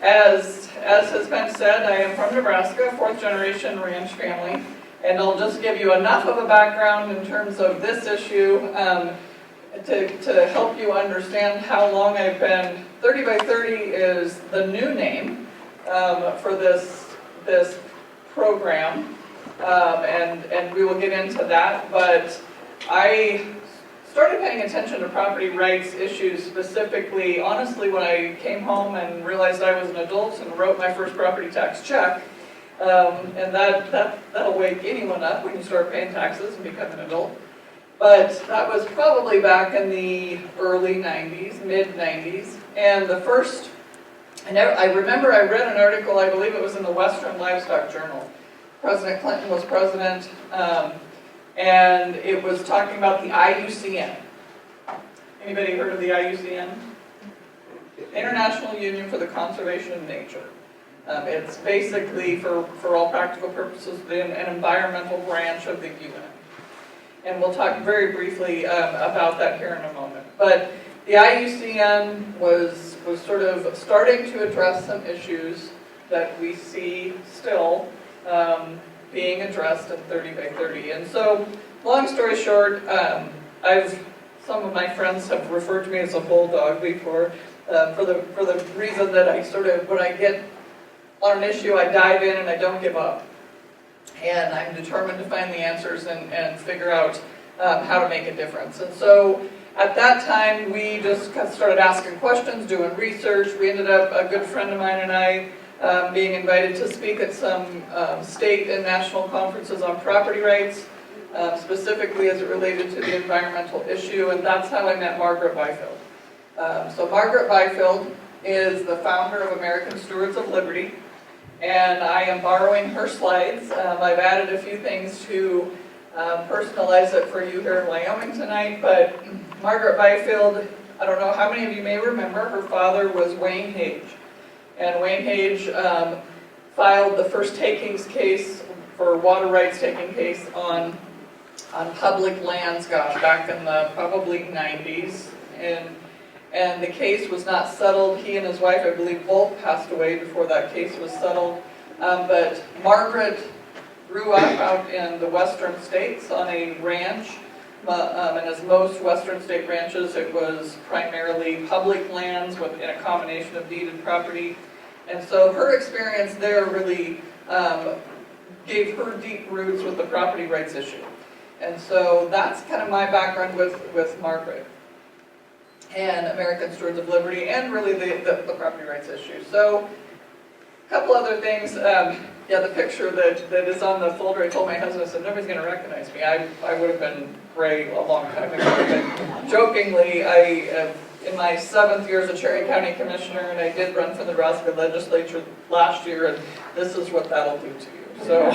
As has been said, I am from Nebraska, fourth generation ranch family, and I'll just give you enough of a background in terms of this issue to help you understand how long I've been. 30 by 30 is the new name for this program, and we will get into that, but I started paying attention to property rights issues specifically, honestly, when I came home and realized I was an adult and wrote my first property tax check. And that'll wake anyone up when you start paying taxes and become an adult. But that was probably back in the early 90s, mid-90s. And the first, I remember I read an article, I believe it was in the Western Livestock Journal. President Clinton was president. And it was talking about the IUCN. Anybody heard of the IUCN? International Union for the Conservation of Nature. It's basically, for all practical purposes, an environmental branch of the UN. And we'll talk very briefly about that here in a moment. But the IUCN was sort of starting to address some issues that we see still being addressed at 30 by 30. And so, long story short, some of my friends have referred to me as a bulldog before, for the reason that I sort of, when I get on an issue, I dive in and I don't give up. And I'm determined to find the answers and figure out how to make a difference. And so, at that time, we just started asking questions, doing research. We ended up, a good friend of mine and I, being invited to speak at some state and national conferences on property rights, specifically as it related to the environmental issue, and that's how I met Margaret Byfield. So Margaret Byfield is the founder of American Stewards of Liberty, and I am borrowing her slides. I've added a few things to personalize it for you here in Wyoming tonight, but Margaret Byfield, I don't know how many of you may remember, her father was Wayne Hage. And Wayne Hage filed the first takings case for water rights taking case on public lands, gosh, back in the probably 90s. And the case was not settled. He and his wife, I believe, both passed away before that case was settled. But Margaret grew up out in the western states on a ranch. And as most western state ranches, it was primarily public lands in a combination of deeded property. And so her experience there really gave her deep roots with the property rights issue. And so that's kind of my background with Margaret and American Stewards of Liberty, and really the property rights issue. So a couple other things. The picture that is on the folder, I told my husband, I said, nobody's going to recognize me. I would have been gray a long time ago. But jokingly, in my 7th year as a Cherry County Commissioner, and I did run for the Nebraska legislature last year, and this is what that'll do to you. So,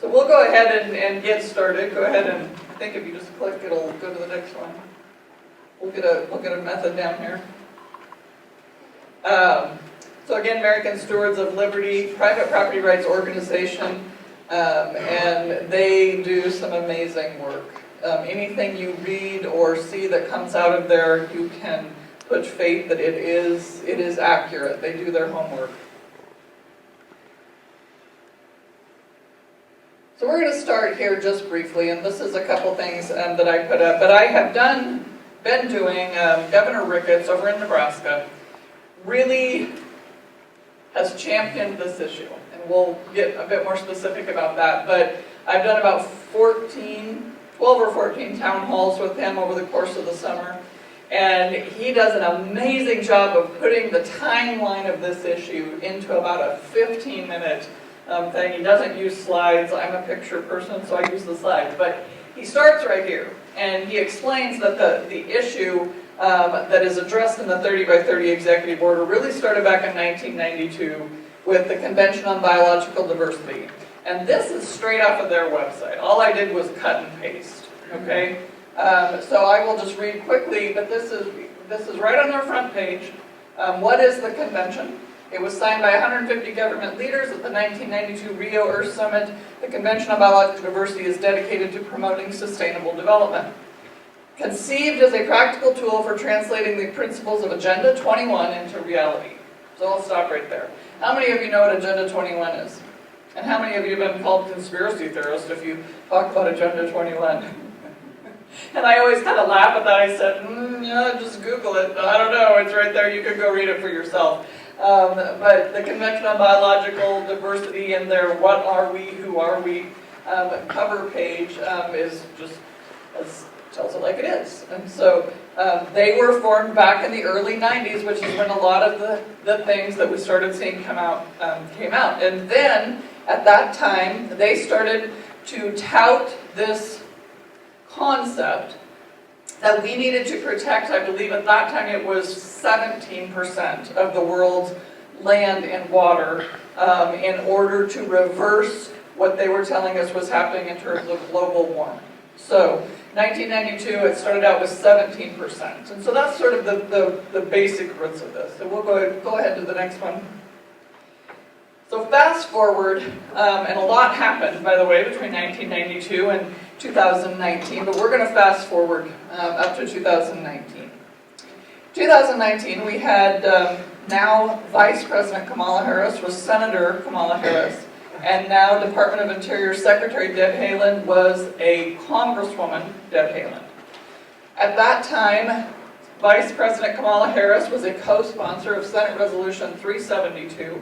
so we'll go ahead and get started. Go ahead and, I think if you just click, it'll go to the next one. We'll get a method down here. So again, American Stewards of Liberty, private property rights organization, and they do some amazing work. Anything you read or see that comes out of there, you can put faith that it is accurate. They do their homework. So we're going to start here just briefly, and this is a couple things that I put up. But I have been doing, Governor Ricketts over in Nebraska really has championed this issue, and we'll get a bit more specific about that, but I've done about 12 or 14 town halls with him over the course of the summer, and he does an amazing job of putting the timeline of this issue into about a 15-minute thing. He doesn't use slides. I'm a picture person, so I use the slides, but he starts right here, and he explains that the issue that is addressed in the 30 by 30 executive order really started back in 1992 with the Convention on Biological Diversity. And this is straight off of their website. All I did was cut and paste, okay? So I will just read quickly, but this is right on their front page. What is the convention? It was signed by 150 government leaders at the 1992 Rio Earth Summit. The Convention on Biological Diversity is dedicated to promoting sustainable development. Conceived as a practical tool for translating the principles of Agenda 21 into reality. So I'll stop right there. How many of you know what Agenda 21 is? And how many of you have been called conspiracy theorist if you talk about Agenda 21? And I always kind of laugh at that. I said, yeah, just Google it. I don't know, it's right there. You could go read it for yourself. But the Convention on Biological Diversity and their What Are We, Who Are We cover page is just, tells it like it is. And so they were formed back in the early 90s, which is when a lot of the things that we started seeing come out came out. And then, at that time, they started to tout this concept that we needed to protect. I believe at that time it was 17% of the world's land and water in order to reverse what they were telling us was happening in terms of global warming. So 1992, it started out with 17%. And so that's sort of the basic roots of this. So we'll go ahead to the next one. So fast forward, and a lot happened, by the way, between 1992 and 2019, but we're going to fast forward up to 2019. 2019, we had now Vice President Kamala Harris was Senator Kamala Harris, and now Department of Interior Secretary Deb Haaland was a Congresswoman, Deb Haaland. At that time, Vice President Kamala Harris was a co-sponsor of Senate Resolution 372,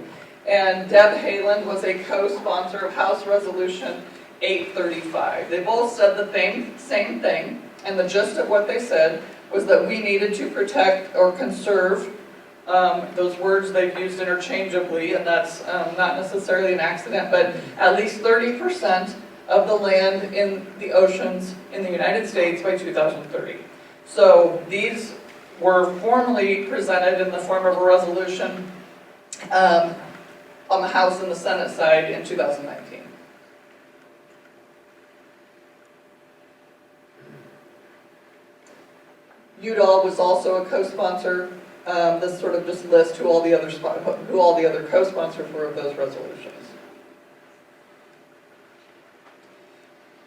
and Deb Haaland was a co-sponsor of House Resolution 835. They both said the same thing, and the gist of what they said was that we needed to protect or conserve, those words they've used interchangeably, and that's not necessarily an accident, but at least 30% of the land in the oceans in the United States by 2030. So these were formally presented in the form of a resolution on the House and the Senate side in 2019. Udall was also a co-sponsor. This sort of just lists who all the other co-sponsors were of those resolutions.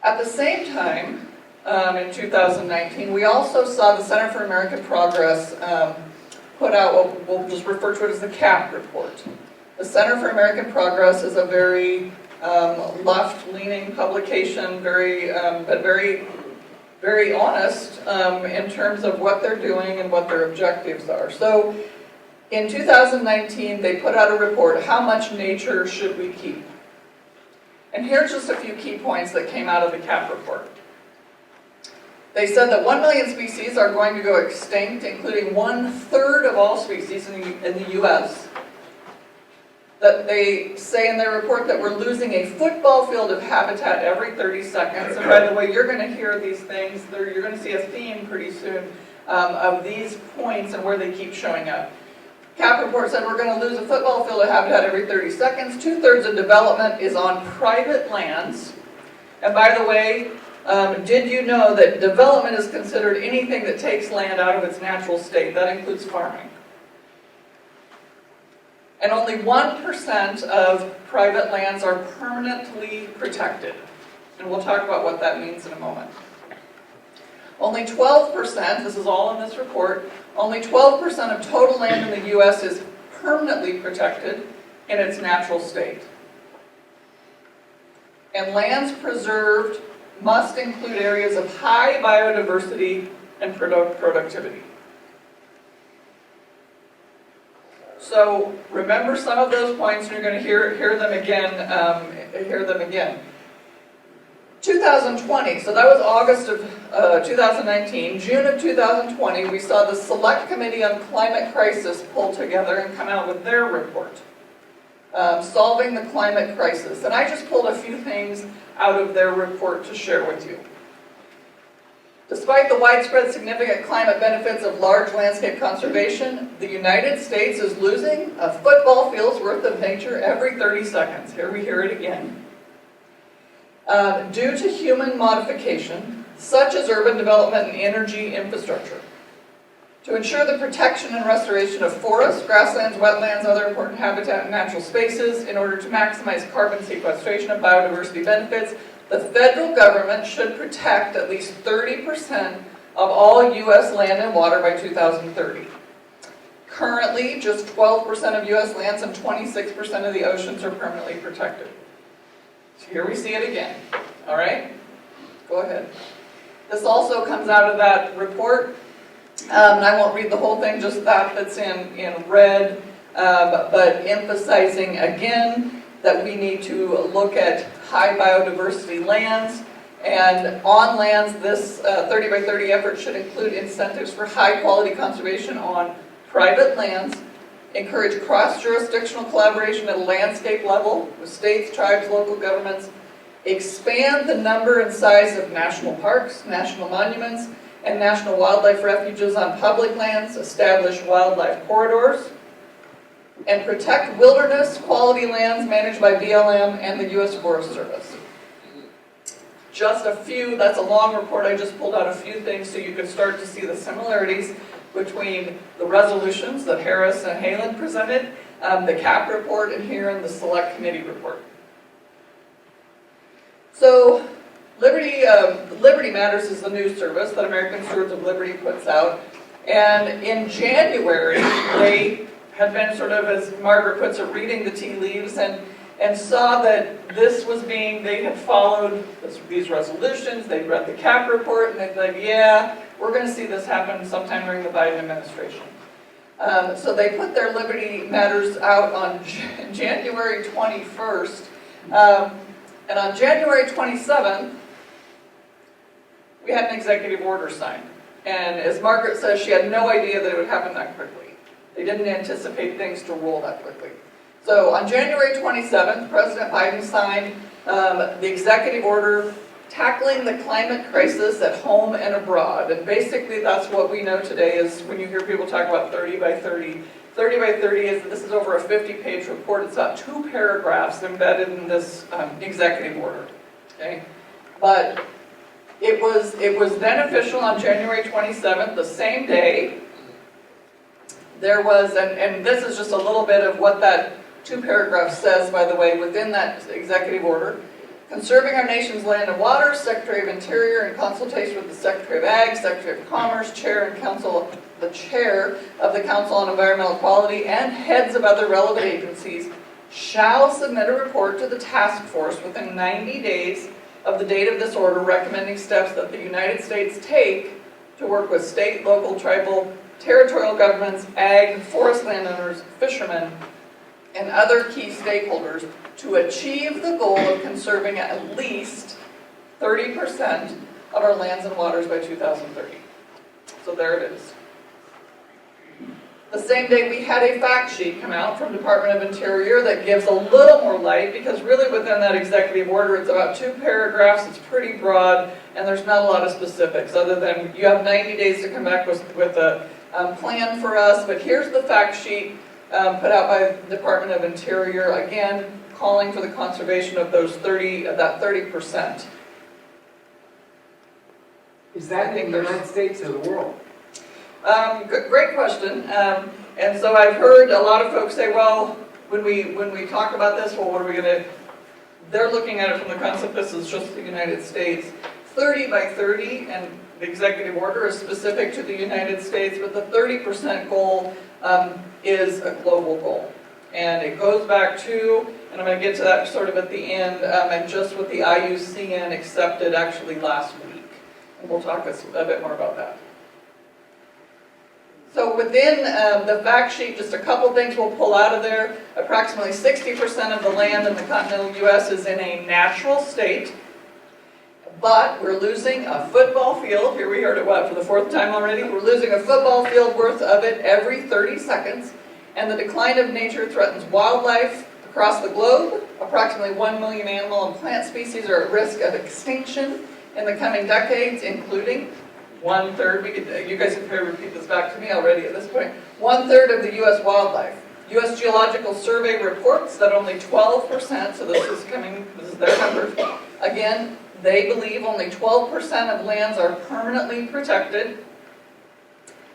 At the same time, in 2019, we also saw the Center for American Progress put out what we'll just refer to it as the CAP report. The Center for American Progress is a very left-leaning publication, but very honest in terms of what they're doing and what their objectives are. So in 2019, they put out a report, How Much Nature Should We Keep? And here's just a few key points that came out of the CAP report. They said that 1 million species are going to go extinct, including 1/3 of all species in the U.S., that they say in their report that we're losing a football field of habitat every 30 seconds. And by the way, you're going to hear these things, you're going to see a theme pretty soon of these points and where they keep showing up. CAP report said we're going to lose a football field of habitat every 30 seconds. 2/3 of development is on private lands. And by the way, did you know that development is considered anything that takes land out of its natural state? That includes farming. And only 1% of private lands are permanently protected. And we'll talk about what that means in a moment. Only 12%, this is all in this report, only 12% of total land in the U.S. is permanently protected in its natural state. And lands preserved must include areas of high biodiversity and productivity. So remember some of those points, and you're going to hear them again. 2020, so that was August of 2019. June of 2020, we saw the Select Committee on Climate Crisis pull together and come out with their report, Solving the Climate Crisis. And I just pulled a few things out of their report to share with you. Despite the widespread significant climate benefits of large landscape conservation, the United States is losing a football field's worth of nature every 30 seconds. Here we hear it again. Due to human modification, such as urban development and energy infrastructure, to ensure the protection and restoration of forests, grasslands, wetlands, other important habitat and natural spaces, in order to maximize carbon sequestration and biodiversity benefits, the federal government should protect at least 30% of all U.S. land and water by 2030. Currently, just 12% of U.S. lands and 26% of the oceans are permanently protected. So here we see it again. All right? Go ahead. This also comes out of that report, and I won't read the whole thing, just that's in red, but emphasizing again that we need to look at high biodiversity lands, and on lands, this 30 by 30 effort should include incentives for high quality conservation on private lands, encourage cross-jurisdictional collaboration at a landscape level with states, tribes, local governments, expand the number and size of national parks, national monuments, and national wildlife refuges on public lands, establish wildlife corridors, and protect wilderness quality lands managed by BLM and the U.S. Forest Service. Just a few, that's a long report, I just pulled out a few things so you could start to see the similarities between the resolutions that Harris and Haaland presented, the CAP report, and here in the Select Committee report. So, Liberty Matters is the news service that American Stewards of Liberty puts out, and in January, they had been sort of, as Margaret puts it, reading the tea leaves, and saw that this was they had followed these resolutions, they'd read the CAP report, and they'd like, yeah, we're going to see this happen sometime during the Biden administration. So they put their Liberty Matters out on January 21st, and on January 27th, we had an executive order signed. And as Margaret says, she had no idea that it would happen that quickly. They didn't anticipate things to roll that quickly. So on January 27th, President Biden signed the executive order tackling the climate crisis at home and abroad. And basically that's what we know today is when you hear people talk about 30 by 30. 30 by 30 this is over a 50-page report. It's got 2 paragraphs embedded in this executive order. Okay? But it was then official on January 27th, the same day. There was, and this is just a little bit of what that 2 paragraphs says, by the way, within that executive order. Conserving our nation's land and waters, Secretary of Interior, in consultation with the Secretary of Ag, Secretary of Commerce, the Chair of the Council on Environmental Quality, and heads of other relevant agencies, shall submit a report to the task force within 90 days of the date of this order, recommending steps that the United States take to work with state, local, tribal, territorial governments, ag, forest landowners, fishermen, and other key stakeholders to achieve the goal of conserving at least 30% of our lands and waters by 2030. So there it is. The same day we had a fact sheet come out from Department of Interior that gives a little more light, because really within that executive order it's about 2 paragraphs, it's pretty broad, and there's not a lot of specifics other than you have 90 days to come back with a plan for us. But here's the fact sheet put out by the Department of Interior, again calling for the conservation of that 30%. Is that in the United States or the world? Great question. And so I've heard a lot of folks say, well, when we talk about this, well, what are we going to... They're looking at it from the concept this is just the United States. 30 by 30, and the executive order is specific to the United States, but the 30% goal is a global goal. And it goes back to, and I'm going to get to that sort of at the end, and just what the IUCN accepted actually last week. And we'll talk a bit more about that. So within the fact sheet, just a couple things we'll pull out of there. Approximately 60% of the land in the continental U.S. is in a natural state, but we're losing a football field. Here we heard it, what, for the 4th time already? We're losing a football field worth of it every 30 seconds, and the decline of nature threatens wildlife across the globe. Approximately 1 million animal and plant species are at risk of extinction in the coming decades, including 1/3, you guys can probably repeat this back to me already at this point, 1/3 of the U.S. wildlife. U.S. Geological Survey reports that only 12%, so this is their numbers, again, they believe only 12% of lands are permanently protected,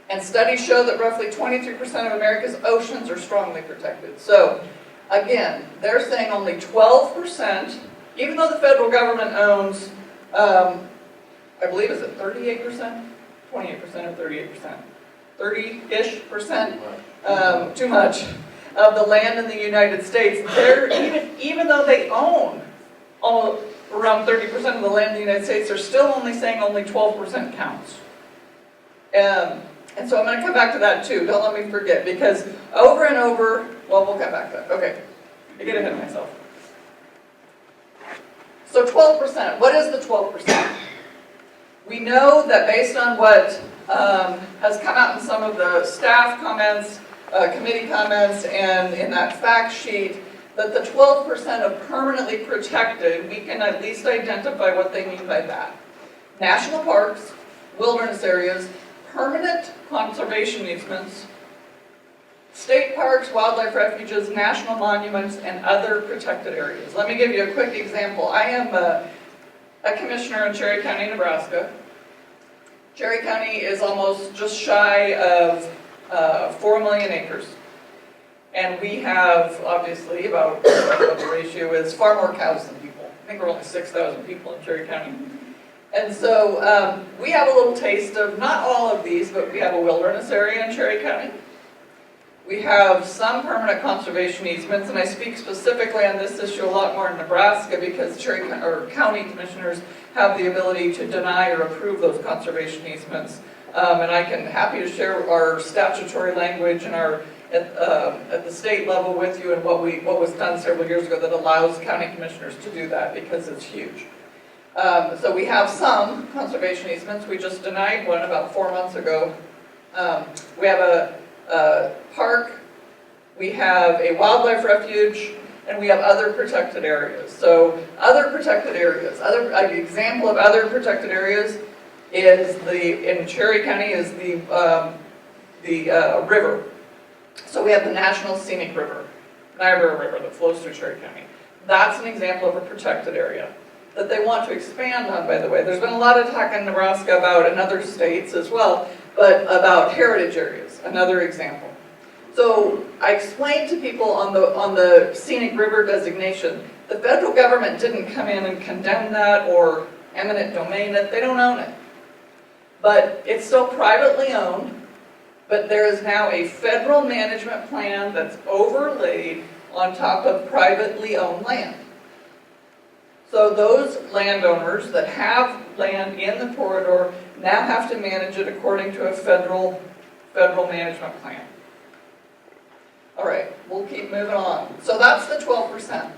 and studies show that roughly 23% of America's oceans are strongly protected. So, again, they're saying only 12%, even though the federal government owns I believe, is it 38%? 28% or 38%? 30-ish%, too much, of the land in the United States, they're, even though they own around 30% of the land in the United States, they're still only saying only 12% counts. And so I'm going to come back to that too, don't let me forget, because over and over, well, we'll come back to that. Okay, I get ahead of myself. So 12%, what is the 12%? We know that based on what has come out in some of the staff comments, committee comments, and in that fact sheet, that the 12% of permanently protected, we can at least identify what they mean by that. National parks, wilderness areas, permanent conservation easements, state parks, wildlife refuges, national monuments, and other protected areas. Let me give you a quick example. I am a commissioner in Cherry County, Nebraska. Cherry County is almost just shy of 4 million acres. And we have, obviously, about what the ratio is, far more cows than people. I think we're only 6,000 people in Cherry County. And so we have a little taste of, not all of these, but we have a wilderness area in Cherry County. We have some permanent conservation easements, and I speak specifically on this issue a lot more in Nebraska because county commissioners have the ability to deny or approve those conservation easements. And I can happy to share our statutory language and our at the state level with you and what was done several years ago that allows county commissioners to do that because it's huge. So we have some conservation easements. We just denied one about 4 months ago. We have a park, we have a wildlife refuge, and we have other protected areas. So other protected areas, an example of other protected areas is in Cherry County is the river. So we have the National Scenic River, Niagara River, that flows through Cherry County. That's an example of a protected area that they want to expand on, by the way. There's been a lot of talk in Nebraska about, in other states as well, but about heritage areas, another example. So I explained to people on the Scenic River designation, the federal government didn't come in and condemn that or eminent domain it, they don't own it. But it's still privately owned, but there is now a federal management plan that's overlaid on top of privately owned land. So those landowners that have land in the corridor now have to manage it according to a federal management plan. All right, we'll keep moving on. So that's the 12%.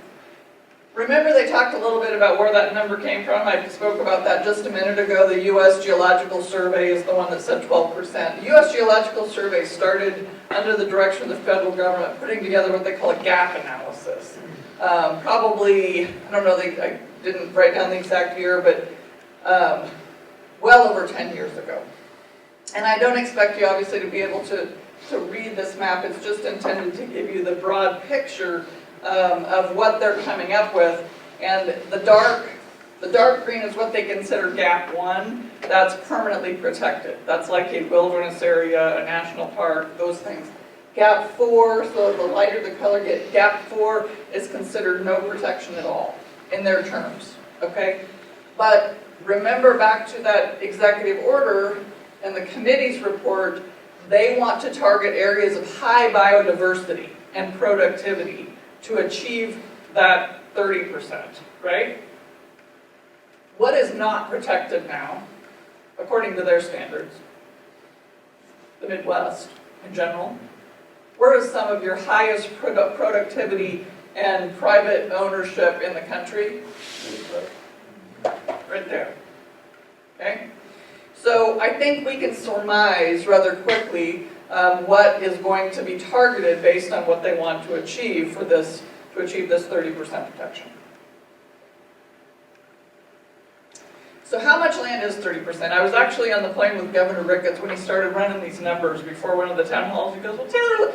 Remember they talked a little bit about where that number came from? I spoke about that just a minute ago. The U.S. Geological Survey is the one that said 12%. The U.S. Geological Survey started under the direction of the federal government putting together what they call a gap analysis. Probably, I don't know, I didn't write down the exact year, but well over 10 years ago. And I don't expect you obviously to be able to read this map. It's just intended to give you the broad picture of what they're coming up with. And the dark green is what they consider Gap 1. That's permanently protected. That's like a wilderness area, a national park, those things. Gap 4, so the lighter the color gets, Gap 4 is considered no protection at all in their terms, okay? But remember back to that executive order and the committee's report, they want to target areas of high biodiversity and productivity to achieve that 30%, right? What is not protected now, according to their standards? The Midwest in general. Where is some of your highest productivity and private ownership in the country? Right there. Okay? So I think we can surmise rather quickly what is going to be targeted based on what they want to achieve for this, to achieve this 30% protection. So how much land is 30%? I was actually on the plane with Governor Ricketts when he started running these numbers before one of the town halls. He goes, well, Taylor,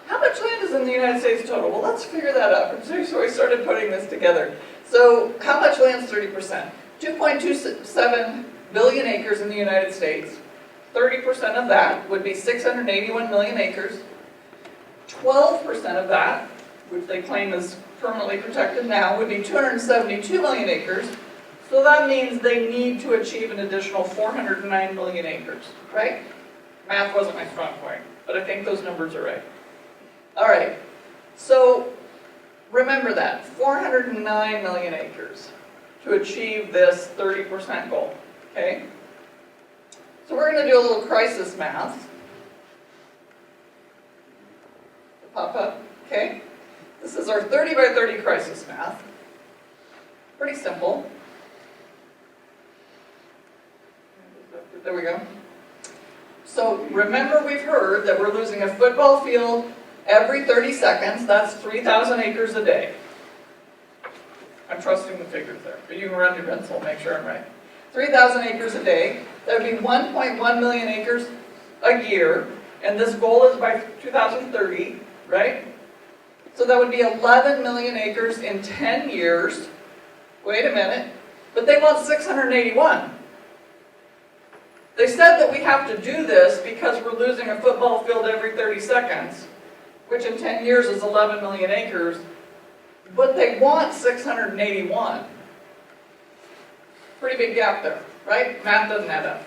how much land is in the United States total? Well, let's figure that out. So we started putting this together. So how much land is 30%? 2.27 billion acres in the United States. 30% of that would be 681 million acres. 12% of that, which they claim is permanently protected now, would be 272 million acres. So that means they need to achieve an additional 409 million acres, right? Math wasn't my strong point, but I think those numbers are right. All right, so remember that, 409 million acres to achieve this 30% goal, okay? So we're going to do a little crisis math. Pop up, okay? This is our 30 by 30 crisis math. Pretty simple. There we go. So remember, we've heard that we're losing a football field every 30 seconds. That's 3,000 acres a day. I'm trusting the figures there, but you can run your pencil, make sure I'm right. 3,000 acres a day. That would be 1.1 million acres a year, and this goal is by 2030, right? So that would be 11 million acres in 10 years. Wait a minute, but they want 681. They said that we have to do this because we're losing a football field every 30 seconds, which in 10 years is 11 million acres, but they want 681. Pretty big gap there, right? Math doesn't add up.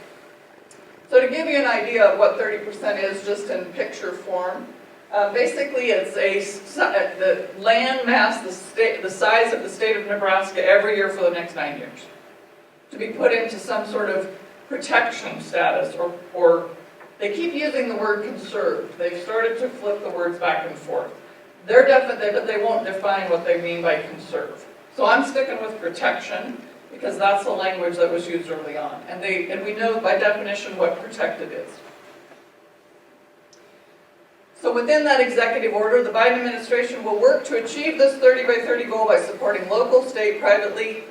So to give you an idea of what 30% is, just in picture form, basically it's the land mass, the size of the state of Nebraska every year for the next 9 years, to be put into some sort of protection status, or they keep using the word conserved. They've started to flip the words back and forth. They're definite, but they won't define what they mean by conserve. So I'm sticking with protection because that's the language that was used early on, and we know by definition what protected is. So within that executive order, the Biden administration will work to achieve this 30 by 30 goal by supporting local, state, tribally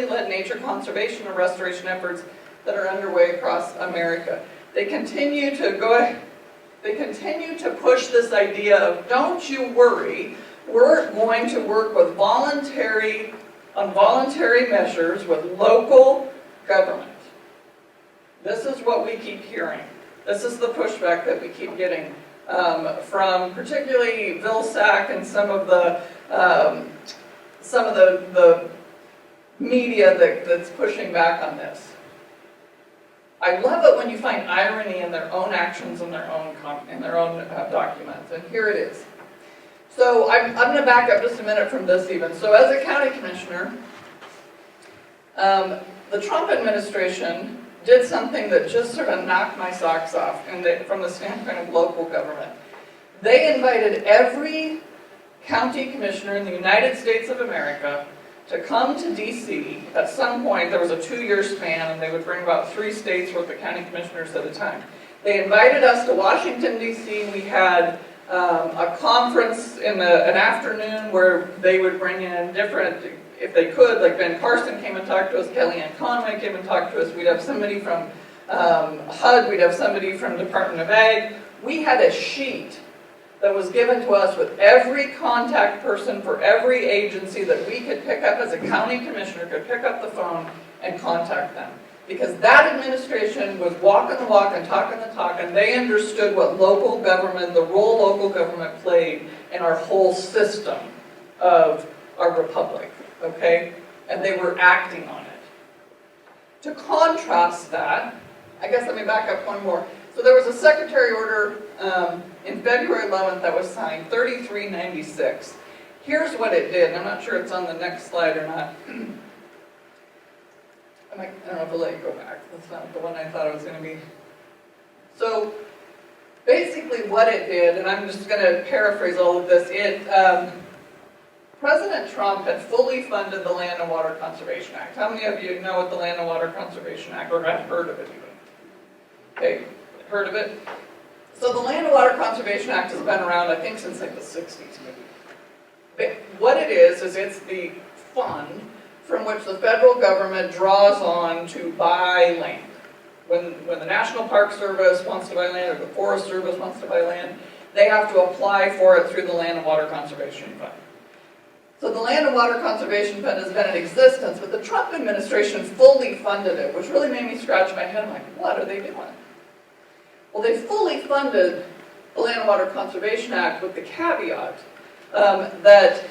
led nature conservation and restoration efforts that are underway across America. They continue to push this idea of, don't you worry, we're going to work with voluntary measures with local government. This is what we keep hearing. This is the pushback that we keep getting from particularly Vilsack and some of the media that's pushing back on this. I love it when you find irony in their own actions and their own documents, and here it is. So I'm going to back up just a minute from this even. So as a county commissioner, the Trump administration did something that just sort of knocked my socks off from the standpoint of local government. They invited every county commissioner in the United States of America to come to D.C. At some point. There was a 2-year span, and they would bring about 3 states worth of county commissioners at a time. They invited us to Washington, D.C. We had a conference in an afternoon where they would bring in different, if they could, like Ben Carson came and talked to us, Kellyanne Conway came and talked to us, we'd have somebody from HUD, we'd have somebody from Department of Ag. We had a sheet that was given to us with every contact person for every agency that we could pick up as a county commissioner, could pick up the phone and contact them. Because that administration was walking the walk and talking the talk, and they understood what local government, the role local government played in our whole system of our republic, okay? And they were acting on it. To contrast that, I guess let me back up one more. So there was a secretary order in February 11th that was signed, 3396. Here's what it did, and I'm not sure it's on the next slide or not. I don't know if I'll let you go back. That's not the one I thought it was going to be. So basically what it did, and I'm just going to paraphrase all of this, President Trump had fully funded the Land and Water Conservation Act. How many of you know what the Land and Water Conservation Act, or have heard of it even? Okay, heard of it? So the Land and Water Conservation Act has been around, I think, since like the 60s maybe. But what it is it's the fund from which the federal government draws on to buy land. When the National Park Service wants to buy land, or the Forest Service wants to buy land, they have to apply for it through the Land and Water Conservation Fund. So the Land and Water Conservation Fund has been in existence, but the Trump administration fully funded it, which really made me scratch my head. I'm like, what are they doing? Well, they fully funded the Land and Water Conservation Act with the caveat that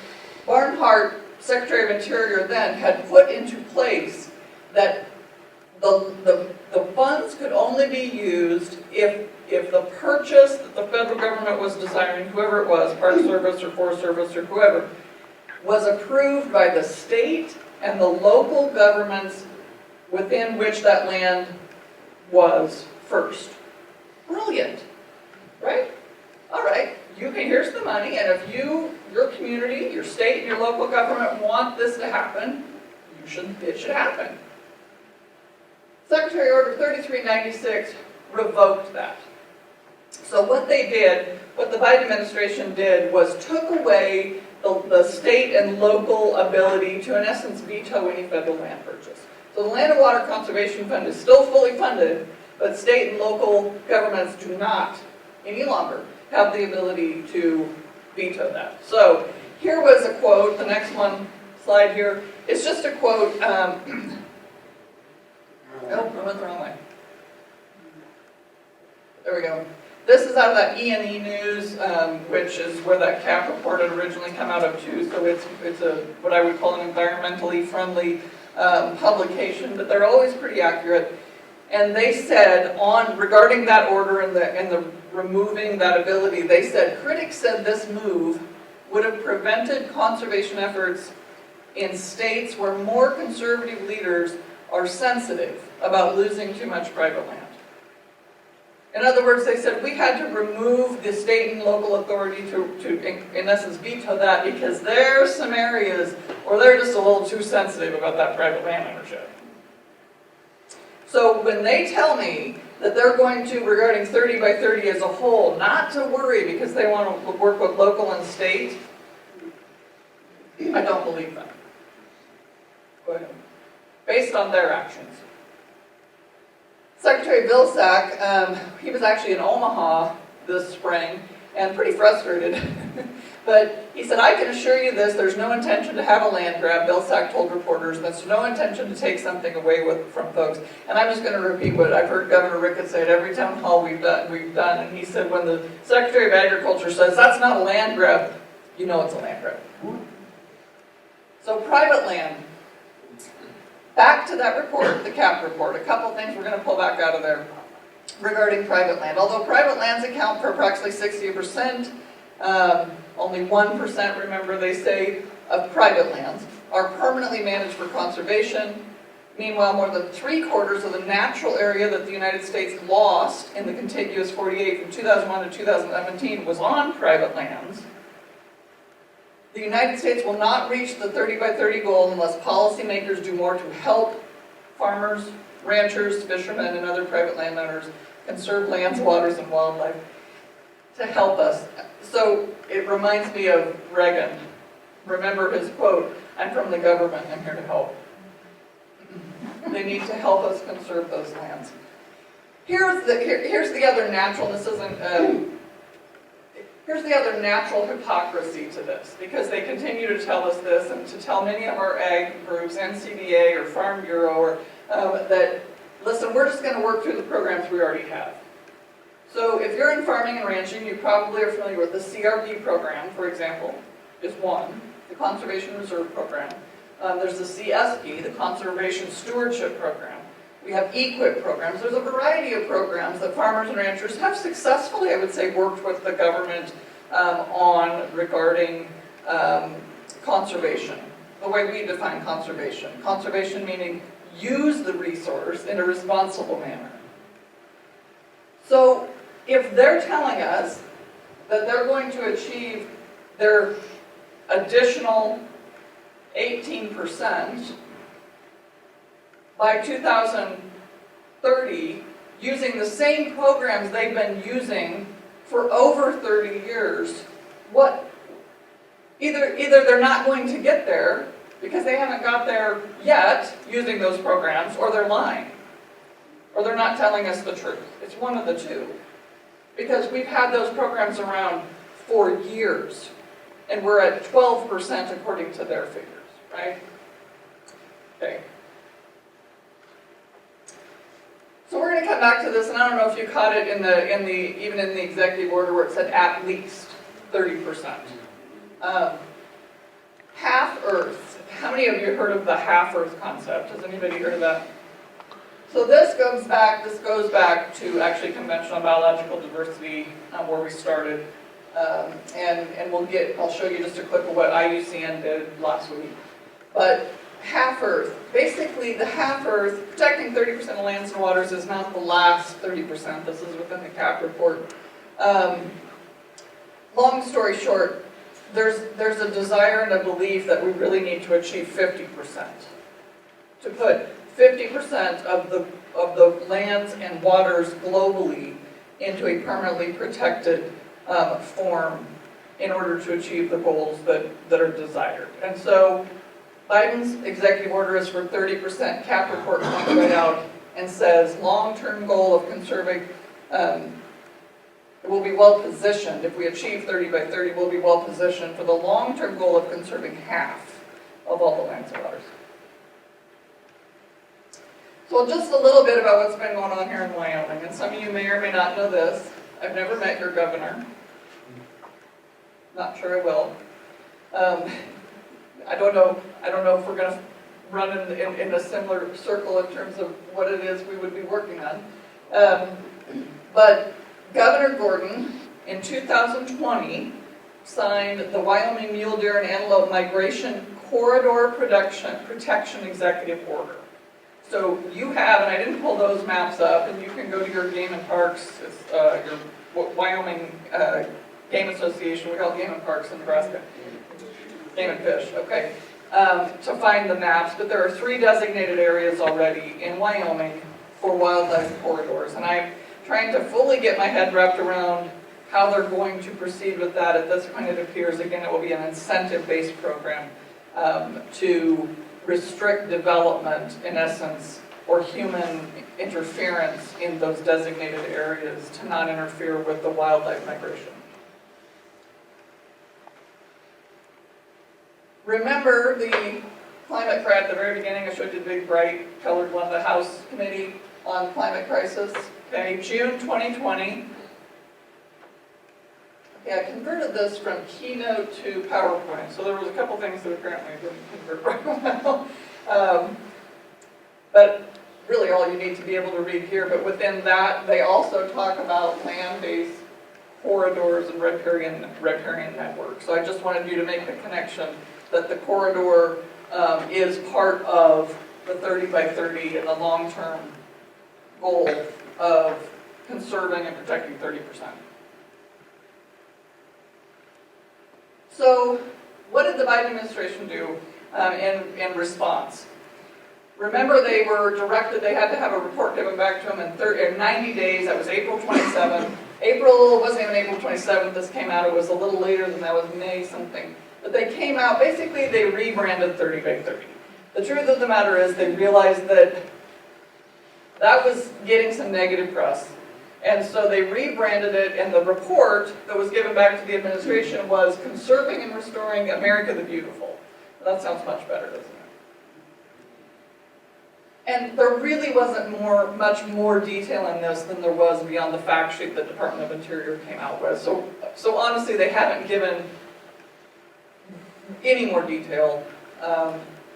Barnhart, Secretary of Interior then, had put into place that the funds could only be used if the purchase that the federal government was desiring, whoever it was, Park Service or Forest Service or whoever, was approved by the state and the local governments within which that land was first. Brilliant, right? All right, here's the money, and if your community, your state, and your local government want this to happen, it should happen. Secretary Order 3396 revoked that. So what the Biden administration did was took away the state and local ability to, in essence, veto any federal land purchase. So the Land and Water Conservation Fund is still fully funded, but state and local governments do not any longer have the ability to veto that. So here was a quote, the next slide here, it's just a quote, oh, I went the wrong way. There we go. This is out of that E&E News, which is where that CAP report had originally come out of too, so it's what I would call an environmentally friendly publication, but they're always pretty accurate. And they said, regarding that order and the removing that ability, they said, critics said this move would have prevented conservation efforts in states where more conservative leaders are sensitive about losing too much private land. In other words, they said we had to remove the state and local authority to in essence, veto that because there's some areas where they're just a little too sensitive about that private land ownership. So when they tell me that they're going to, regarding 30 by 30 as a whole, not to worry because they want to work with local and state, I don't believe them. Go ahead. Based on their actions. Secretary Vilsack, he was actually in Omaha this spring and pretty frustrated. But he said, I can assure you this, there's no intention to have a land grab. Vilsack told reporters there's no intention to take something away from folks. And I'm just going to repeat what I've heard Governor Ricketts say at every town hall we've done. And he said, when the Secretary of Agriculture says that's not a land grab, you know it's a land grab. So private land. Back to that report, the CAP report, a couple things we're going to pull back out of there regarding private land. Although private lands account for approximately 60%, only 1%, remember they say, of private lands are permanently managed for conservation. Meanwhile, more than 3/4 of the natural area that the United States lost in the contiguous 48 from 2001 to 2017 was on private lands. The United States will not reach the 30 by 30 goal unless policymakers do more to help farmers, ranchers, fishermen, and other private landowners conserve lands, waters, and wildlife to help us. So it reminds me of Reagan. Remember his quote, I'm from the government, I'm here to help. They need to help us conserve those lands. Here's the other natural, this isn't, here's the other natural hypocrisy to this, because they continue to tell us this, and to tell many of our ag groups, NCDA or Farm Bureau, or that, listen, we're just going to work through the programs we already have. So if you're in farming and ranching, you probably are familiar with the CRP program, for example, is one, the Conservation Reserve Program. There's the CSP, the Conservation Stewardship Program. We have EQIP programs. There's a variety of programs that farmers and ranchers have successfully, I would say, worked with the government on regarding conservation, the way we define conservation. Conservation meaning use the resource in a responsible manner. So if they're telling us that they're going to achieve their additional 18% by 2030 using the same programs they've been using for over 30 years, either they're not going to get there because they haven't got there yet using those programs, or they're lying, or they're not telling us the truth. It's one of the two. Because we've had those programs around for years, and we're at 12% according to their figures, right? Okay. So we're going to come back to this, and I don't know if you caught it even in the executive order where it said at least 30%. Half Earth. How many of you heard of the half Earth concept? Has anybody heard of that? So this goes back to actually conventional biological diversity, where we started. And I'll show you just a clip of what IUCN did last week. But half Earth, basically the half Earth, protecting 30% of lands and waters is not the last 30%. This is within the CAP report. Long story short, there's a desire and a belief that we really need to achieve 50%. To put 50% of the lands and waters globally into a permanently protected form in order to achieve the goals that are desired. And so Biden's executive order is for 30%. CAP report comes right out and says long-term goal of conserving will be well positioned. If we achieve 30 by 30, we'll be well positioned for the long-term goal of conserving half of all the lands and waters. So just a little bit about what's been going on here in Wyoming, and some of you may or may not know this. I've never met your governor. Not sure I will. I don't know if we're going to run in a similar circle in terms of what it is we would be working on. But Governor Gordon, in 2020, signed the Wyoming Mule Deer and Antelope Migration Corridor Protection Executive Order. So you have, and I didn't pull those maps up, and you can go to your game and parks, your Wyoming Game Association, we call it Game and Parks in Nebraska. Game and Fish, okay, to find the maps, but there are 3 designated areas already in Wyoming for wildlife corridors, and I'm trying to fully get my head wrapped around how they're going to proceed with that. At this point, it appears, again, it will be an incentive-based program to restrict development, in essence, or human interference in those designated areas to not interfere with the wildlife migration. Remember the climate at the very beginning, I showed you the big bright colored one, the House Committee on Climate Crisis. Okay, June 2020. Okay, I converted this from Keynote to PowerPoint, so there was a couple things that apparently didn't convert very well. But really all you need to be able to read here, but within that, they also talk about land-based corridors and riparian networks. So I just wanted you to make the connection that the corridor is part of the 30 by 30 and the long-term goal of conserving and protecting 30%. So what did the Biden administration do in response? Remember, they were directed, they had to have a report given back to them in 90 days. That was April 27th. April, wasn't even April 27th this came out. It was a little later than that, was May something. But they came out, basically they rebranded 30 by 30. The truth of the matter is they realized that that was getting some negative press. And so they rebranded it, and the report that was given back to the administration was Conserving and Restoring America the Beautiful. Well, that sounds much better, doesn't it? And there really wasn't much more detail in this than there was beyond the fact sheet that the Department of Interior came out with. So honestly, they haven't given any more detail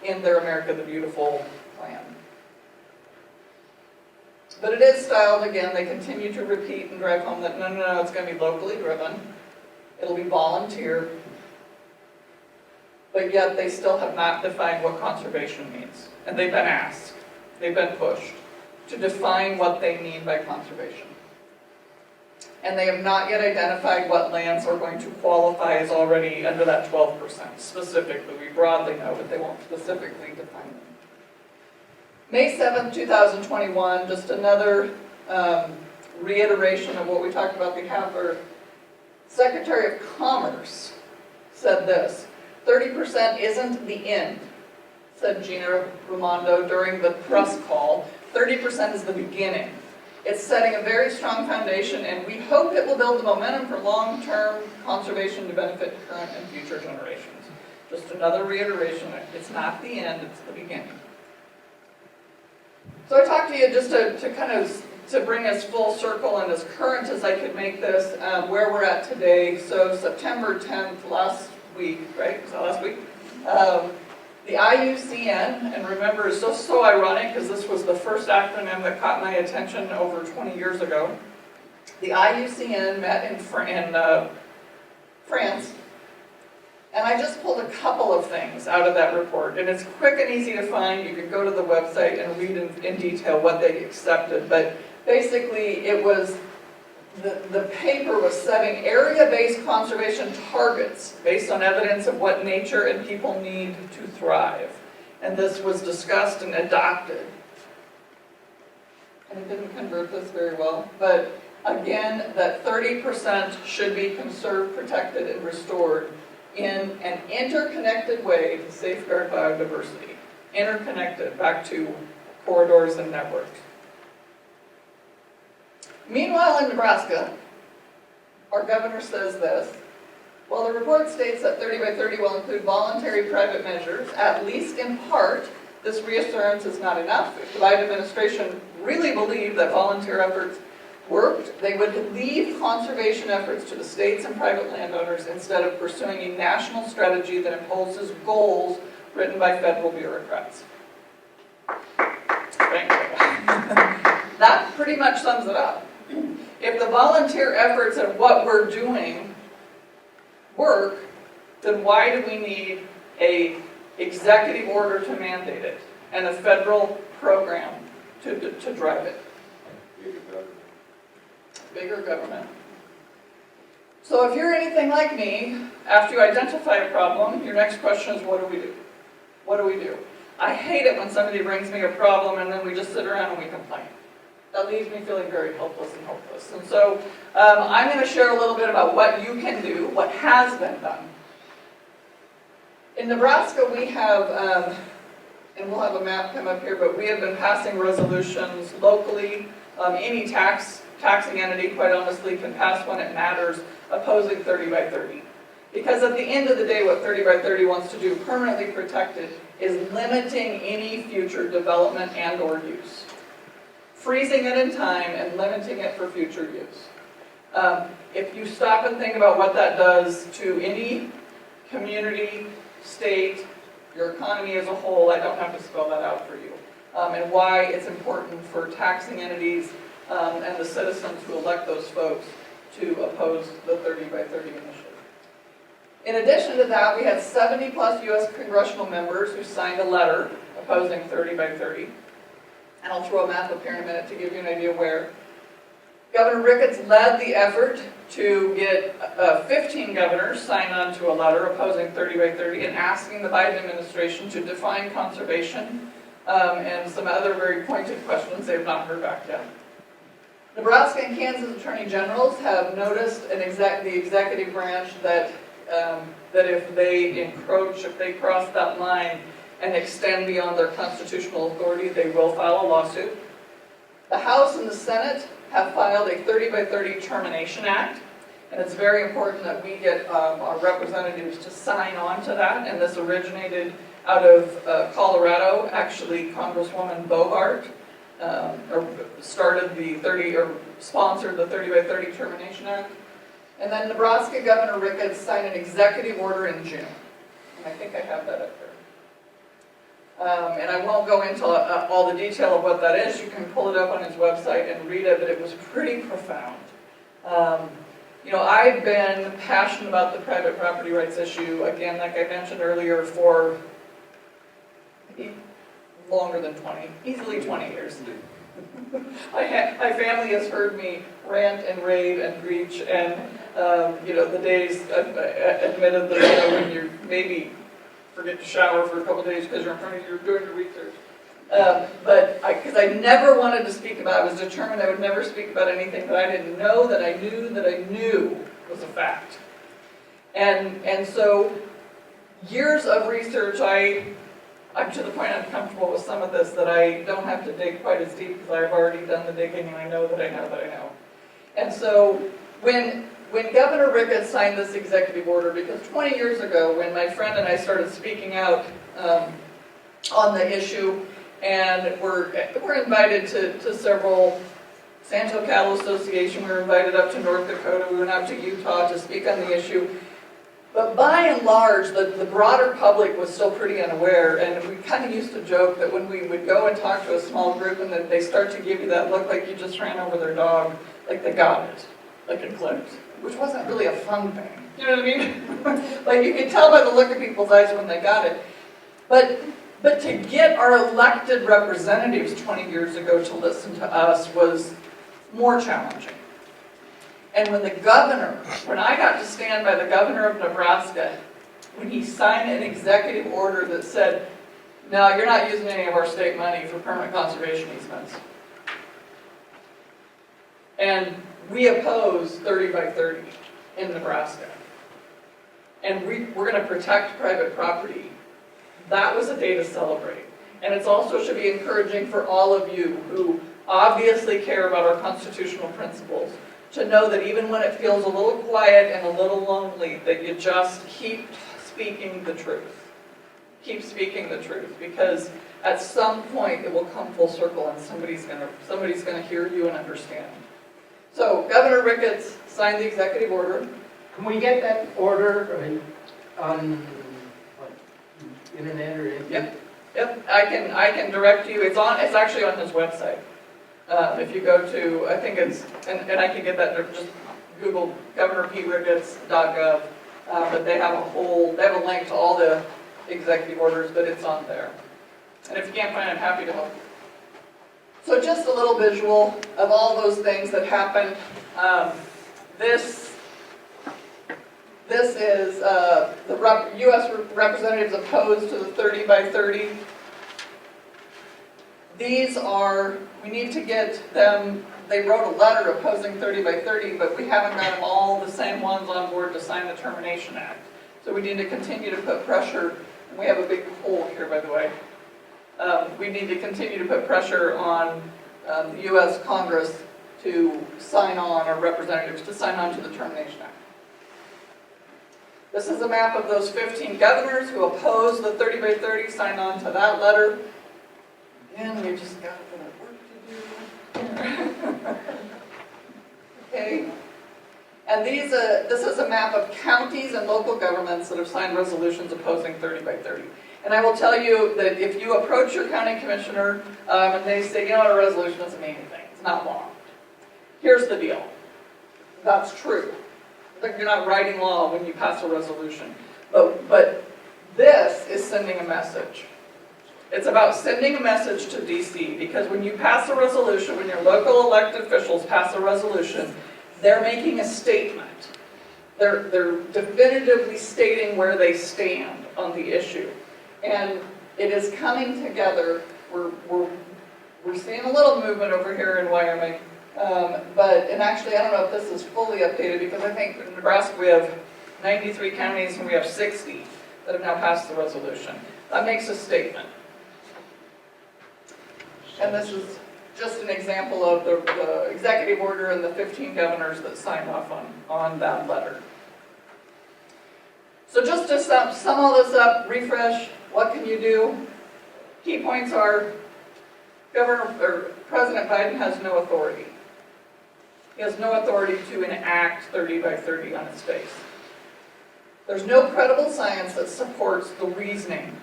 in their America the Beautiful plan. But it is styled, again, they continue to repeat and drive home that no, it's going to be locally driven. It'll be volunteer. But yet they still have not defined what conservation means. And they've been asked, they've been pushed to define what they mean by conservation. And they have not yet identified what lands are going to qualify as already under that 12% specifically. We broadly know, but they won't specifically define them. May 7th, 2021, just another reiteration of what we talked about before. Secretary of Commerce said this, 30% isn't the end, said Gina Raimondo during the press call. 30% is the beginning. It's setting a very strong foundation, and we hope it will build the momentum for long-term conservation to benefit current and future generations. Just another reiteration, it's not the end, it's the beginning. So I talked to you just to bring us full circle and as current as I could make this, where we're at today. So September 10th, last week, right? Was that last week? The IUCN, and remember, it's just so ironic because this was the first acronym that caught my attention over 20 years ago. The IUCN met in France, and I just pulled a couple of things out of that report, and it's quick and easy to find. You can go to the website and read in detail what they accepted, but basically it was, the paper was setting area-based conservation targets based on evidence of what nature and people need to thrive. And this was discussed and adopted. And it didn't convert this very well, but again, that 30% should be conserved, protected, and restored in an interconnected way to safeguard biodiversity. Interconnected, back to corridors and networks. Meanwhile, in Nebraska, our governor says this: while the report states that 30 by 30 will include voluntary private measures, at least in part, this reassurance is not enough. If the Biden administration really believed that volunteer efforts worked, they would leave conservation efforts to the states and private landowners instead of pursuing a national strategy that imposes goals written by federal bureaucrats. Thank you. That pretty much sums it up. If the volunteer efforts and what we're doing work, then why do we need an executive order to mandate it and a federal program to drive it? Bigger government. So if you're anything like me, after you identify a problem, your next question is, what do we do? What do we do? I hate it when somebody brings me a problem and then we just sit around and we complain. That leaves me feeling very helpless and hopeless. And so I'm going to share a little bit about what you can do, what has been done. In Nebraska, we have, and we'll have a map come up here, but we have been passing resolutions locally. Any taxing entity, quite honestly, can pass when it matters, opposing 30 by 30. Because at the end of the day, what 30 by 30 wants to do, permanently protected, is limiting any future development and or use. Freezing it in time and limiting it for future use. If you stop and think about what that does to any community, state, your economy as a whole, I don't have to spell that out for you. And why it's important for taxing entities and the citizens who elect those folks to oppose the 30 by 30 initiative. In addition to that, we had 70 plus U.S. congressional members who signed a letter opposing 30 by 30. And I'll throw a map up here in a minute to give you an idea where. Governor Ricketts led the effort to get 15 governors signed on to a letter opposing 30 by 30 and asking the Biden administration to define conservation and some other very pointed questions they have not heard back yet. Nebraska and Kansas attorney generals have noticed the executive branch that if they encroach, if they cross that line and extend beyond their constitutional authority, they will file a lawsuit. The House and the Senate have filed a 30 by 30 Termination Act, and it's very important that we get our representatives to sign on to that, and this originated out of Colorado. Actually, Congresswoman Bogart started the sponsored the 30 by 30 Termination Act. And then Nebraska Governor Ricketts signed an executive order in June. And I think I have that up there. And I won't go into all the detail of what that is. You can pull it up on his website and read it, but it was pretty profound. You know, I've been passionate about the private property rights issue, again, like I mentioned earlier, for longer than 20, easily 20 years. My family has heard me rant and rave and preach, and you know, the days, admittedly, you know, when you maybe forget to shower for a couple of days because you're doing your research. But because I never wanted to speak about, I was determined I would never speak about anything that I didn't know, that I knew was a fact. And so, years of research, I'm to the point I'm comfortable with some of this that I don't have to dig quite as deep because I've already done the digging and I know that I know that I know. And so when Governor Ricketts signed this executive order, because 20 years ago when my friend and I started speaking out on the issue, and we're invited to several, San Cal Association, we were invited up to North Dakota, we went out to Utah to speak on the issue. But by and large, the broader public was still pretty unaware, and we kind of used to joke that when we would go and talk to a small group and then they start to give you that look like you just ran over their dog, like they got it, like it clicked, which wasn't really a fun thing. You know what I mean? Like you could tell by the look of people's eyes when they got it. But to get our elected representatives 20 years ago to listen to us was more challenging. And when I got to stand by the governor of Nebraska, when he signed an executive order that said, no, you're not using any of our state money for permanent conservation easements. And we oppose 30 by 30 in Nebraska. And we're going to protect private property. That was a day to celebrate. And it also should be encouraging for all of you who obviously care about our constitutional principles to know that even when it feels a little quiet and a little lonely, that you just keep speaking the truth. Keep speaking the truth, because at some point it will come full circle and somebody's gonna hear you and understand. So Governor Ricketts signed the executive order. Can we get that order on internet or anything? Yep. I can direct you. It's actually on his website. If you go to, I think it's, and I can get that, just Google governorpricketts.gov, but they have a link to all the executive orders, but it's on there. And if you can't find it, I'm happy to help you. So just a little visual of all those things that happened. This is the U.S. representatives opposed to the 30 by 30. These are, we need to get them, they wrote a letter opposing 30 by 30, but we haven't got them all the same ones on board to sign the Termination Act. So we need to continue to put pressure, and we have a big hole here, by the way. We need to continue to put pressure on the U.S. Congress to sign on, or representatives to sign on to the Termination Act. This is a map of those 15 governors who opposed the 30 by 30, signed on to that letter. Again, we just got a bit of work to do. Okay. And this is a map of counties and local governments that have signed resolutions opposing 30 by 30. And I will tell you that if you approach your county commissioner and they say, you know, a resolution doesn't mean anything, it's not law. Here's the deal. That's true. You're not writing law when you pass a resolution. But this is sending a message. It's about sending a message to DC, because when you pass a resolution, when your local elected officials pass a resolution, they're making a statement. They're definitively stating where they stand on the issue. And it is coming together. We're seeing a little movement over here in Wyoming. And actually, I don't know if this is fully updated, because I think in Nebraska we have 93 counties and we have 60 that have now passed the resolution. That makes a statement. And this is just an example of the executive order and the 15 governors that signed off on that letter. So just to sum all this up, refresh, what can you do? Key points are, President Biden has no authority. He has no authority to enact 30 by 30 on his face. There's no credible science that supports the reasoning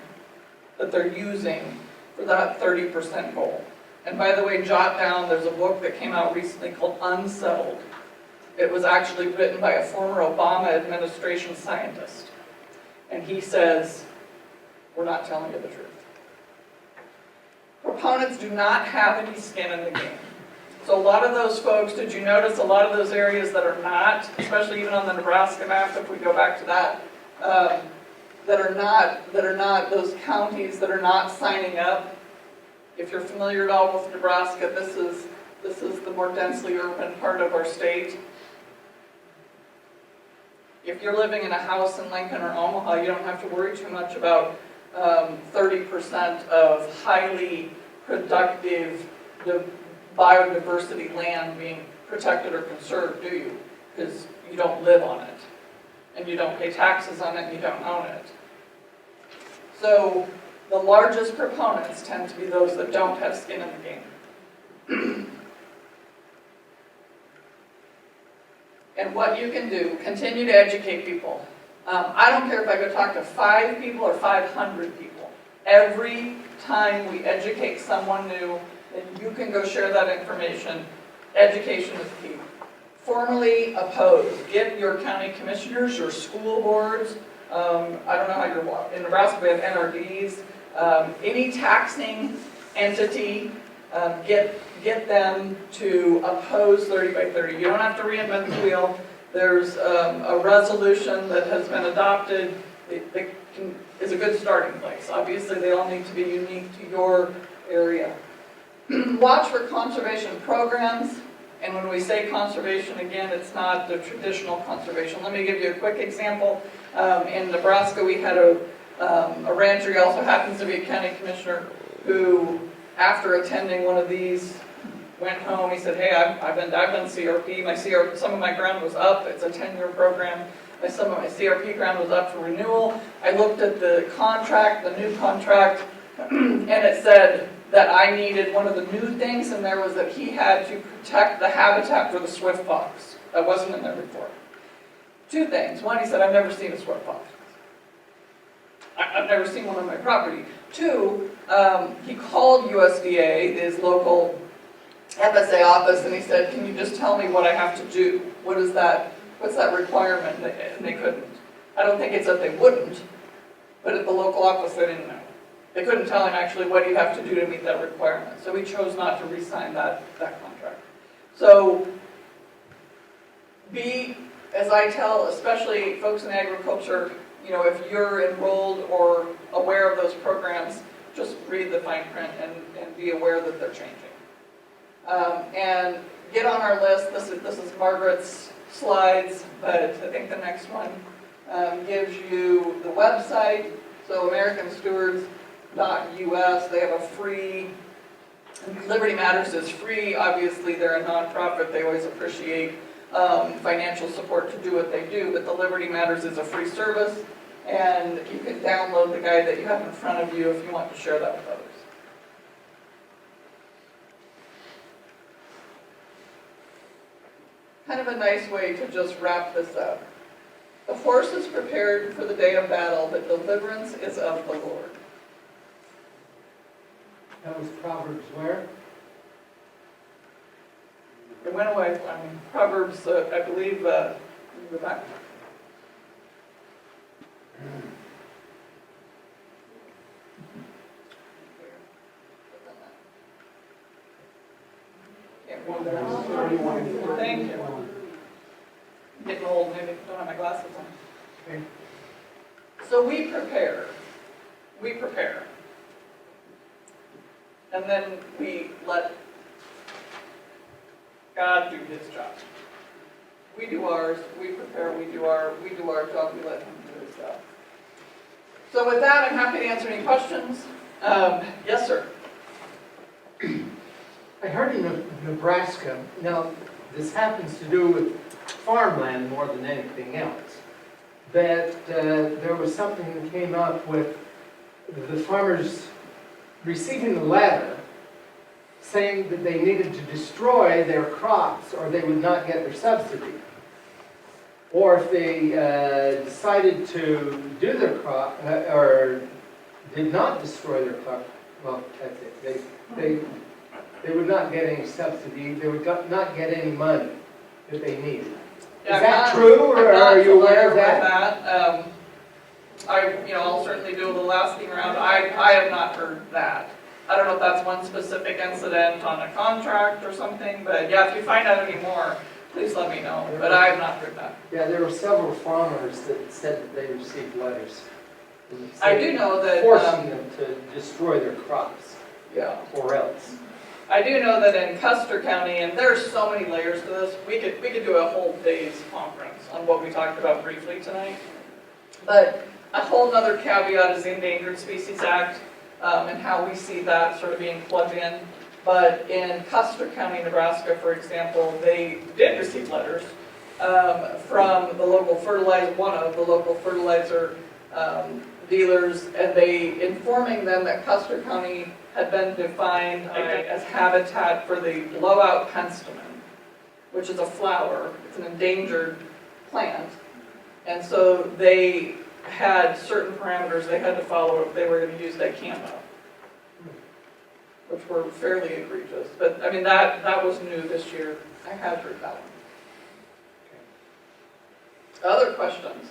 that they're using for that 30% goal. And by the way, jot down, there's a book that came out recently called Unsettled. It was actually written by a former Obama administration scientist. And he says, we're not telling you the truth. Proponents do not have any skin in the game. So a lot of those folks, did you notice a lot of those areas that are not, especially even on the Nebraska map, if we go back to that, that are not those counties that are not signing up? If you're familiar at all with Nebraska, this is the more densely urban part of our state. If you're living in a house in Lincoln or Omaha, you don't have to worry too much about 30% of highly productive biodiversity land being protected or conserved, do you? Because you don't live on it, and you don't pay taxes on it, and you don't own it. So the largest proponents tend to be those that don't have skin in the game. And what you can do, continue to educate people. I don't care if I go talk to 5 people or 500 people. Every time we educate someone new, then you can go share that information. Education is key. Formally oppose. Get your county commissioners, your school boards. I don't know how you're, in Nebraska we have NRDs. Any taxing entity, get them to oppose 30 by 30. You don't have to reinvent the wheel. There's a resolution that has been adopted that is a good starting place. Obviously, they all need to be unique to your area. Watch for conservation programs. And when we say conservation, again, it's not the traditional conservation. Let me give you a quick example. In Nebraska, we had a rancher, he also happens to be a county commissioner, who, after attending one of these, went home. He said, "Hey, I've done CRP. Some of my ground was up. It's a 10-year program. Some of my CRP ground was up for renewal. I looked at the contract, the new contract, and it said that I needed, one of the new things in there was that he had to protect the habitat for the swift fox. That wasn't in there before. 2 things. One, he said, I've never seen a swift fox. I've never seen one on my property. 2, he called USDA, his local FSA office, and he said, can you just tell me what I have to do? What's that requirement? And they couldn't. I don't think it's that they wouldn't, but at the local office they didn't know. They couldn't tell him actually what he'd have to do to meet that requirement. So he chose not to re-sign that contract. So as I tell, especially folks in agriculture, you know, if you're enrolled or aware of those programs, just read the fine print and be aware that they're changing. And get on our list. This is Margaret's slides, but I think the next one gives you the website. So AmericanStewards.us, they have a free, Liberty Matters is free. Obviously, they're a nonprofit. They always appreciate financial support to do what they do, but the Liberty Matters is a free service, and you can download the guide that you have in front of you if you want to share that with others. Kind of a nice way to just wrap this up. The horse is prepared for the day of battle, but deliverance is of the Lord. That was Proverbs where? It went away. Proverbs, I believe, go back. Thank you. I'm getting old, maybe I don't have my glasses on. Okay. So we prepare. And then we let God do his job. We do ours, we prepare, we do our job, we let him do his job. So with that, I'm happy to answer any questions. Yes, sir. I heard in Nebraska, now this happens to do with farmland more than anything else, that there was something that came up with the farmers receiving a letter saying that they needed to destroy their crops or they would not get their subsidy. Or if they decided to do their crop, or did not destroy their crop, well, that's it. They would not get any subsidy, they would not get any money that they needed. Yeah, is that true, or are you aware of that? I'll certainly do a little asking around. I have not heard that. I don't know if that's one specific incident on a contract or something, but yeah, if you find out any more, please let me know. But I have not heard that. Yeah, there were several farmers that said that they received letters. I do know that forcing them to destroy their crops. Yeah. Or else. I do know that in Custer County, and there's so many layers to this, we could do a whole day's conference on what we talked about briefly tonight. But a whole other caveat is the Endangered Species Act and how we see that sort of being plugged in. But in Custer County, Nebraska, for example, they did receive letters from the local fertilizer, one of the local fertilizer dealers, and they informing them that Custer County had been defined as habitat for the blowout penstemon, which is a flower. It's an endangered plant. And so they had certain parameters they had to follow if they were going to use that camo, which were fairly egregious. But I mean, that was new this year. I had heard that one. Other questions?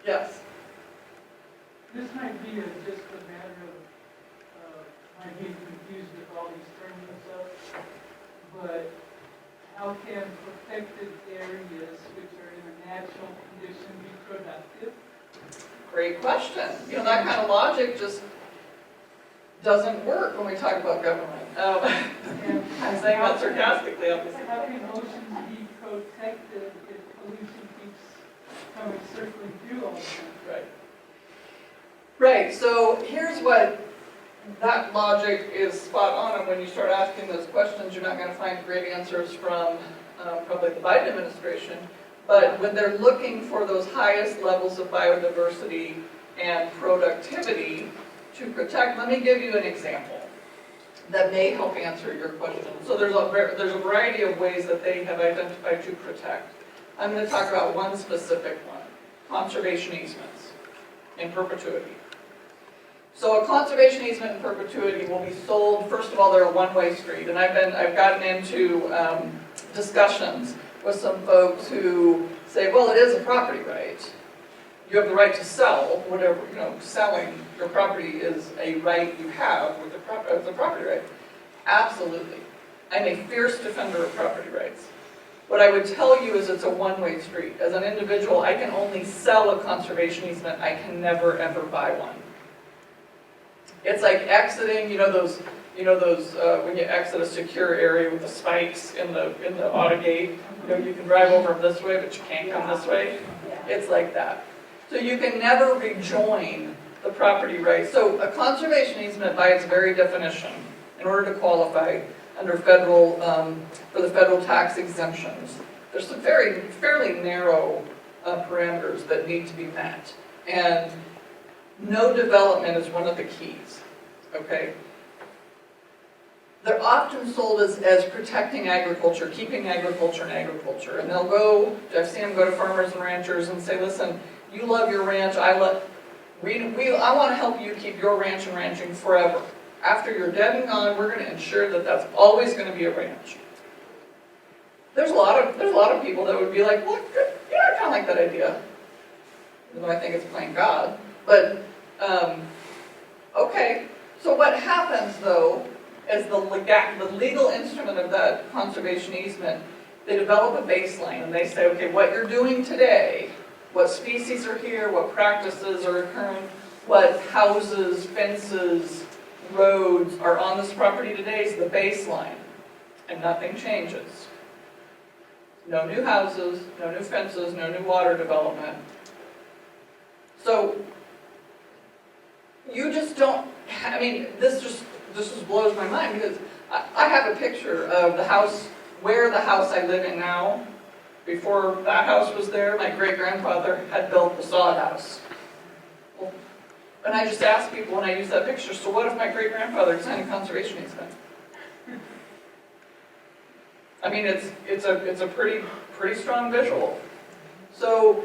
Yes? This might be just a matter of my being confused with all these terms and stuff, but how can protected areas which are in a natural condition be productive? Great question. You know, that kind of logic just doesn't work when we talk about government. I'm saying that sarcastically, obviously. How can oceans be protected if pollution keeps coming circling through all the time? Right. Right, so here's what that logic is spot on, and when you start asking those questions, you're not going to find great answers from probably the Biden administration, but when they're looking for those highest levels of biodiversity and productivity to protect, let me give you an example that may help answer your question. So there's a variety of ways that they have identified to protect. I'm going to talk about one specific one, conservation easements in perpetuity. So a conservation easement in perpetuity will be sold, first of all, they're a one-way street, and I've gotten into discussions with some folks who say, well, it is a property right. You have the right to sell whatever, you know, selling your property is a right you have with the property right. Absolutely. I'm a fierce defender of property rights. What I would tell you is it's a one-way street. As an individual, I can only sell a conservation easement. I can never, ever buy one. It's like exiting, you know those when you exit a secure area with the spikes in the auto gate. You know, you can drive over them this way, but you can't come this way. It's like that. So you can never rejoin the property rights. So a conservation easement, by its very definition, in order to qualify under federal for the federal tax exemptions, there's some fairly narrow parameters that need to be met, and no development is one of the keys. Okay. They're often sold as protecting agriculture, keeping agriculture in agriculture. And they'll go, I've seen them go to farmers and ranchers and say, listen, you love your ranch, I want to help you keep your ranch and ranching forever. After you're dead and gone, we're going to ensure that that's always going to be a ranch. There's a lot of people that would be like, well, yeah, I kind of like that idea. Even though I think it's playing God. But, okay. So what happens, though, is the legal instrument of that conservation easement, they develop a baseline, and they say, okay, what you're doing today, what species are here, what practices are occurring, what houses, fences, roads are on this property today is the baseline, and nothing changes. No new houses, no new fences, no new water development. So you just don't, I mean, this just blows my mind, because I have a picture of the house, where the house I live in now, before that house was there, my great-grandfather had built the sod house. Well, and I just ask people when I use that picture, so what if my great-grandfather signed a conservation easement? I mean, it's a pretty strong visual. So,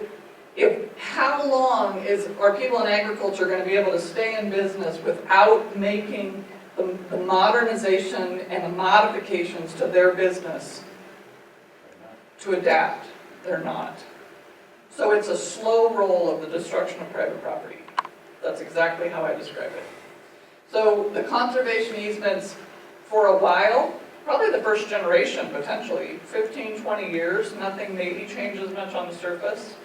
how long are people in agriculture going to be able to stay in business without making the modernization and the modifications to their business to adapt? They're not. So it's a slow roll of the destruction of private property. That's exactly how I describe it. So the conservation easements, for a while, probably the first generation potentially, 15, 20 years, nothing maybe changes much on the surface.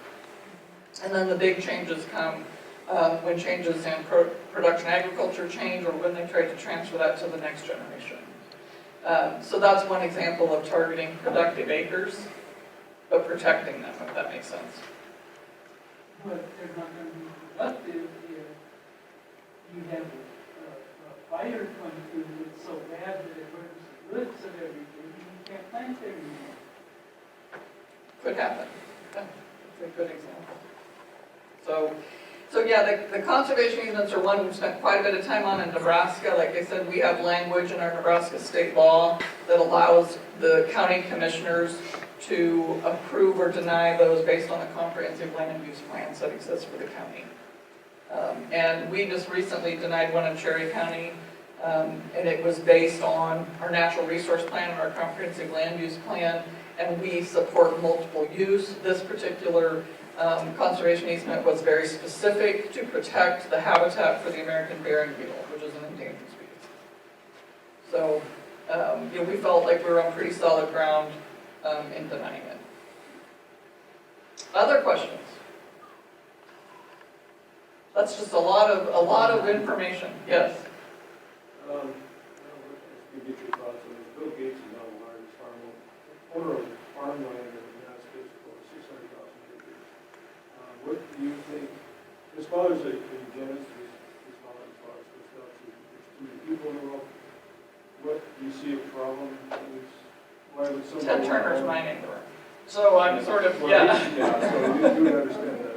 And then the big changes come when changes in production agriculture change, or when they try to transfer that to the next generation. So that's one example of targeting productive acres, but protecting them, if that makes sense. But they're not going to be productive if you have a fire come through that's so bad that it burns the roots of everything, and you can't plant there anymore. Could happen. That's a good example. So yeah, the conservation easements are one we've spent quite a bit of time on in Nebraska. Like I said, we have language in our Nebraska state law that allows the county commissioners to approve or deny those based on the comprehensive land use plans that exist for the county. And we just recently denied one in Cherry County, and it was based on our natural resource plan and our comprehensive land use plan, and we support multiple use. This particular conservation easement was very specific to protect the habitat for the American bearing beetle, which is an endangered species. So, you know, we felt like we were on pretty solid ground in denying it. Other questions? That's just a lot of information. Yes. Let's get your thoughts on this. Bill Gates is now the largest owner of farmland in the United States for 600,000 acres. What do you think, as far as the eugenics, as far as stuff, there's too many people in the world, what do you see a problem with? Why would somebody? Ted Turner's my neighbor. So I'm sort of, Well, yeah. Yeah, so you would understand that.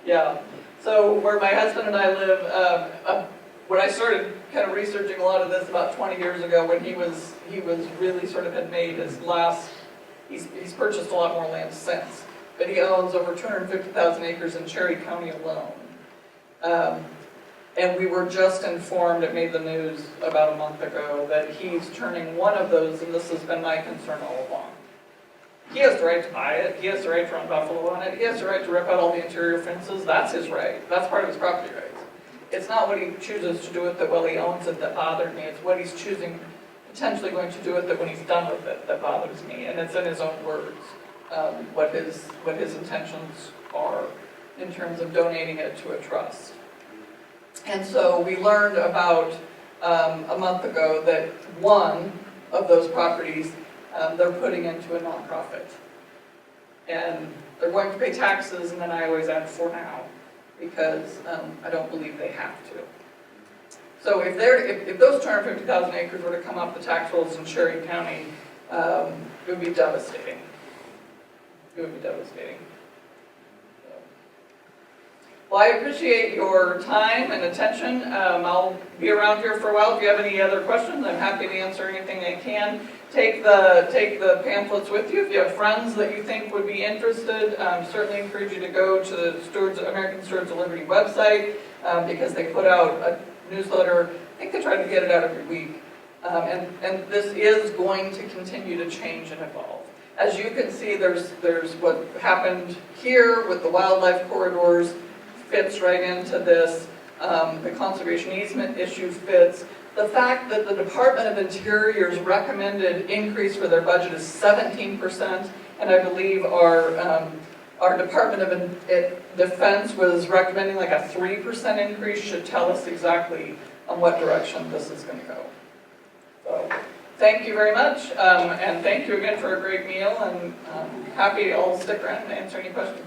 Yeah. So where my husband and I live, when I started kind of researching a lot of this about 20 years ago, when he was really sort of had made his last, he's purchased a lot more land since, but he owns over 250,000 acres in Cherry County alone. And we were just informed, it made the news about a month ago, that he's turning one of those, and this has been my concern all along. He has the right to buy it, he has the right to run buffalo on it, he has the right to rip out all the interior fences, that's his right, that's part of his property rights. It's not what he chooses to do with it while he owns it that bothered me, it's what he's choosing, potentially going to do with it when he's done with it that bothers me, and it's in his own words, what his intentions are in terms of donating it to a trust. And so we learned about a month ago that one of those properties they're putting into a nonprofit. And they're going to pay taxes, and then I always add for now, because I don't believe they have to. So if those 250,000 acres were to come off the tax rolls in Cherry County, it would be devastating. It would be devastating. Well, I appreciate your time and attention. I'll be around here for a while. If you have any other questions, I'm happy to answer anything I can. Take the pamphlets with you. If you have friends that you think would be interested, certainly encourage you to go to the American Stewards of Liberty website because they put out a newsletter. I think they try to get it out every week. And this is going to continue to change and evolve. As you can see, there's what happened here with the wildlife corridors, fits right into this. The conservation easement issue fits. The fact that the Department of Interior's recommended increase for their budget is 17%, and I believe our Department of Defense was recommending like a 3% increase, should tell us exactly on what direction this is going to go. So, thank you very much, and thank you again for a great meal, and happy I'll stick around and answer any questions.